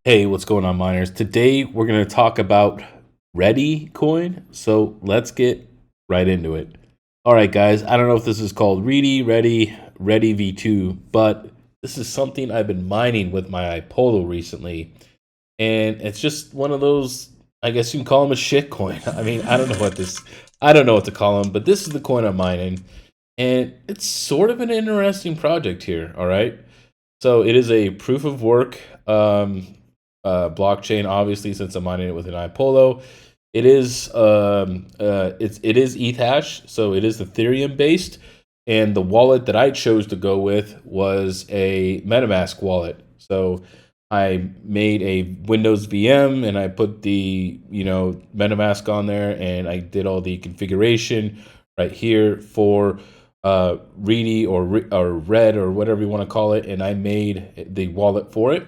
Hey, what's going on, miners? Today we're going to talk about Rede coin. So let's get right into it. All right, guys. I don't know if this is called Rede V2, but this is something I've been mining with my iPolo recently, and it's just one of those. I guess you can call them a shit coin. I mean, I don't know what to call them, but this is the coin I'm mining, and it's sort of an interesting project here. All right. So it is a proof of work blockchain. Obviously, since I'm mining it with an iPolo, it is Ethash, so it is Ethereum based. And the wallet that I chose to go with was a MetaMask wallet. So I made a Windows VM and I put the MetaMask on there, and I did all the configuration right here for Rede or Red or whatever you want to call it, and I made the wallet for it.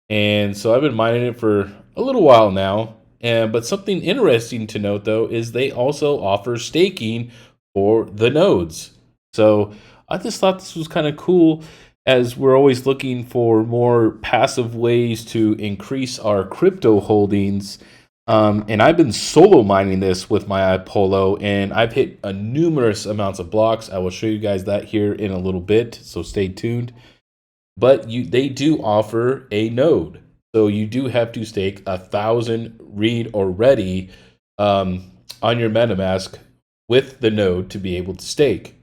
And so I've been mining it for a little while now. But something interesting to note though is they also offer staking for the nodes. So I just thought this was kind of cool, as we're always looking for more passive ways to increase our crypto holdings. And I've been solo mining this with my iPolo, and I've hit a numerous amounts of blocks. I will show you guys that here in a little bit, so stay tuned. But they do offer a node, so you do have to stake 1,000 Rede or Rede on your MetaMask with the node to be able to stake.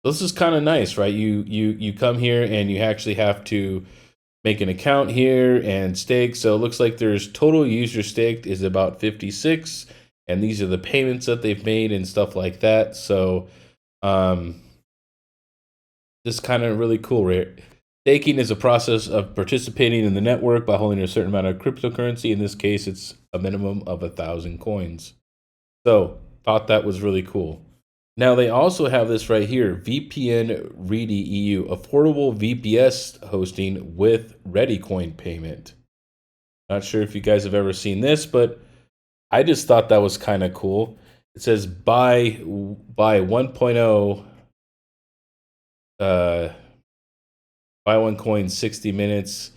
So this is kind of nice, right? You come here and you actually have to make an account here and stake. So it looks like there's total user staked is about 56, and these are the payments that they've made and stuff like that. So this kind of really cool, right? Staking is a process of participating in the network by holding a certain amount of cryptocurrency. In this case, it's a minimum of 1,000 coins. So thought that was really cool. Now they also have this right here, VPN Rede EU, affordable VPS hosting with RedeCoin payment. Not sure if you guys have ever seen this, but I just thought that was kind of cool. It says buy 1.0 buy one coin 60 minutes,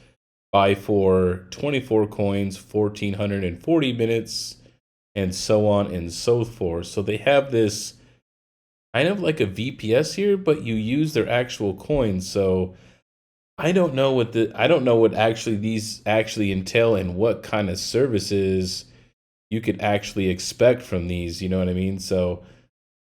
buy for 24 coins 1,440 minutes, and so on and so forth. So they have this kind of like a VPS here, but you use their actual coins. So I don't know what actually these actually entail and what kind of services you could actually expect from these, you know what I mean? So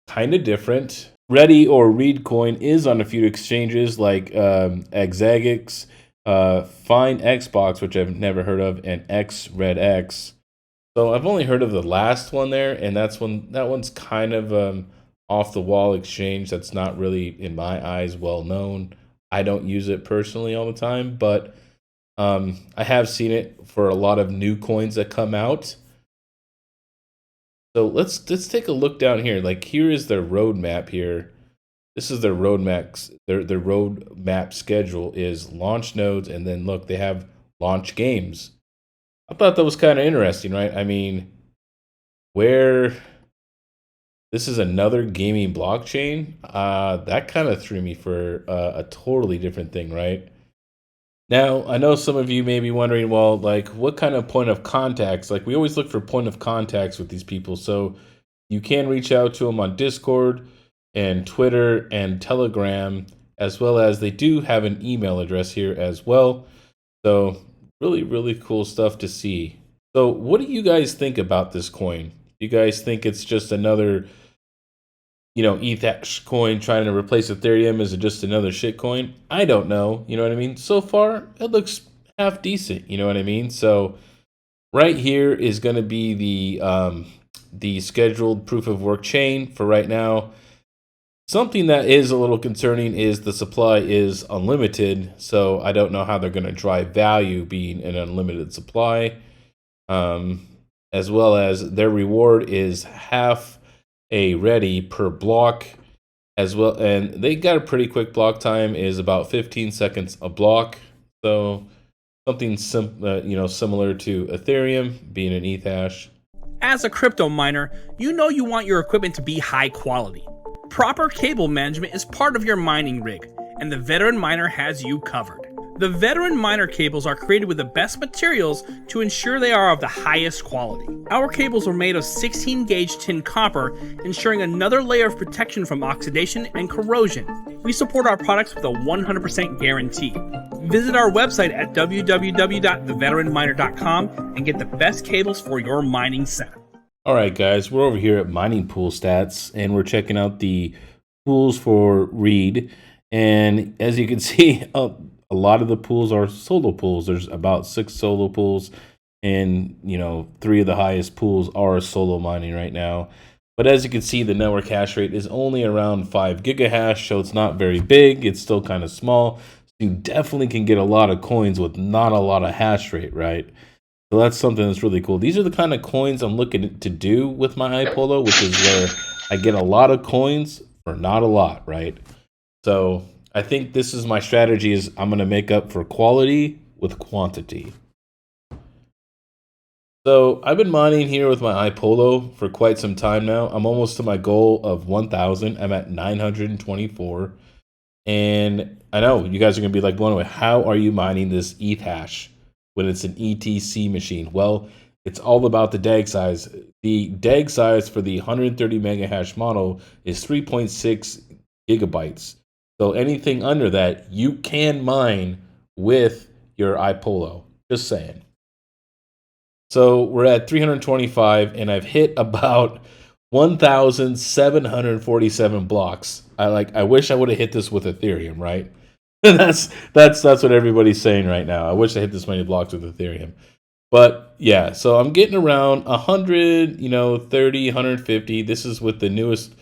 kind of different. Rede or Redecoin is on a few exchanges like Exagix, Fine Xbox, which I've never heard of, and XRedX. So I've only heard of the last one there, and that one's kind of off the wall exchange that's not really, in my eyes, well known. I don't use it personally all the time, but I have seen it for a lot of new coins that come out. So let's take a look down here. Like, here is their roadmap here. This is their roadmap. Their roadmap schedule is launch nodes, and then look, they have launch games. I thought that was kind of interesting, right? I mean, where this is another gaming blockchain, that kind of threw me for a totally different thing, right? Now, I know some of you may be wondering, well, like, what kind of point of contacts? Like, we always look for point of contacts with these people. So you can reach out to them on Discord and Twitter and Telegram, as well as they do have an email address here as well. So really, really cool stuff to see. So what do you guys think about this coin? Do you guys think it's just another Ethash coin trying to replace Ethereum? Is it just another shit coin? I don't know. You know what I mean? So far, it looks half decent. You know what I mean? So right here is going to be the scheduled proof of work chain for right now. Something that is a little concerning is the supply is unlimited. So I don't know how they're going to drive value being an unlimited supply. As well as their reward is half a Rede per block as well, and they got a pretty quick block time, is about 15 seconds a block. So something similar to Ethereum being an Ethash. As a crypto miner, you know you want your equipment to be high quality. Proper cable management is part of your mining rig, and the veteran miner has you covered. The veteran miner cables are created with the best materials to ensure they are of the highest quality. Our cables are made of 16 gauge tin copper, ensuring another layer of protection from oxidation and corrosion. We support our products with a 100% guarantee. Visit our website at www.theveteranminer.com and get the best cables for your mining setup. All right, guys, we're over here at Mining Pool Stats, and we're checking out the pools for Rede. And as you can see, a lot of the pools are solo pools. There's about 6 solo pools, and 3 of the highest pools are solo mining right now. But as you can see, the network hash rate is only around 5 gigahash, so it's not very big. It's still kind of small. So you definitely can get a lot of coins with not a lot of hash rate, right? So that's something that's really cool. These are the kind of coins I'm looking to do with my iPolo, which is where I get a lot of coins for not a lot, right? So I think this is my strategy, is I'm going to make up for quality with quantity. So I've been mining here with my iPolo for quite some time now. I'm almost to my goal of 1,000. I'm at 924. And I know you guys are going to be like blown away. How are you mining this ETH hash when it's an ETC machine? Well, it's all about the DAG size. The DAG size for the 130 mega hash model is 3.6 gigabytes. So anything under that, you can mine with your iPolo. Just saying. So we're at 325, and I've hit about 1,747 blocks. I wish I would have hit this with Ethereum, right? that's what everybody's saying right now. I wish I hit this many blocks with Ethereum. But yeah, so I'm getting around 100, 30, 150. This is with the newest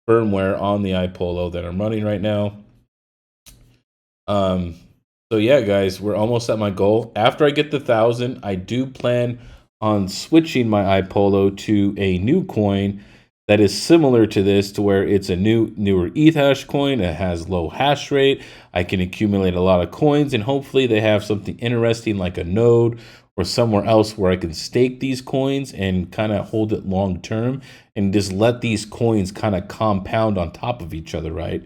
firmware on the iPolo that I'm running right now. So yeah, guys, we're almost at my goal. After I get the 1,000, I do plan on switching my iPolo to a new coin that is similar to this, to where it's a newer ETH hash coin. It has low hash rate. I can accumulate a lot of coins, and hopefully they have something interesting like a node or somewhere else where I can stake these coins and kind of hold it long term and just let these coins kind of compound on top of each other, right?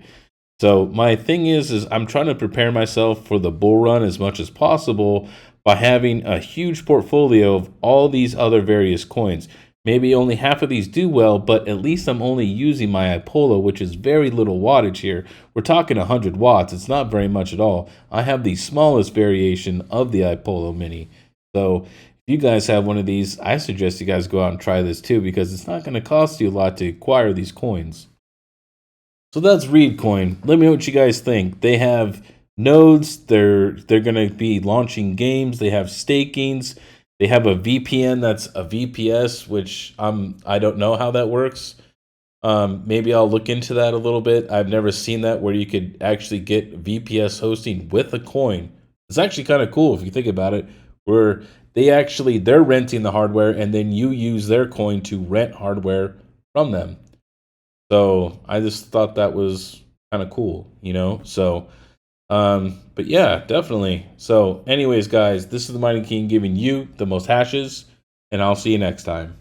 So my thing is I'm trying to prepare myself for the bull run as much as possible by having a huge portfolio of all these other various coins. Maybe only half of these do well, but at least I'm only using my iPolo, which is very little wattage here. We're talking 100 watts. It's not very much at all. I have the smallest variation of the iPolo Mini. So if you guys have one of these, I suggest you guys go out and try this too, because it's not going to cost you a lot to acquire these coins. So that's Rede Coin. Let me know what you guys think. They have nodes. They're going to be launching games. They have stakings. They have a VPN that's a VPS, which I don't know how that works. Maybe I'll look into that a little bit. I've never seen that, where you could actually get VPS hosting with a coin. It's actually kind of cool if you think about it, where they're renting the hardware, and then you use their coin to rent hardware from them. So I just thought that was kind of cool, So, but yeah, definitely. So anyways, guys, this is the Mining King giving you the most hashes, and I'll see you next time.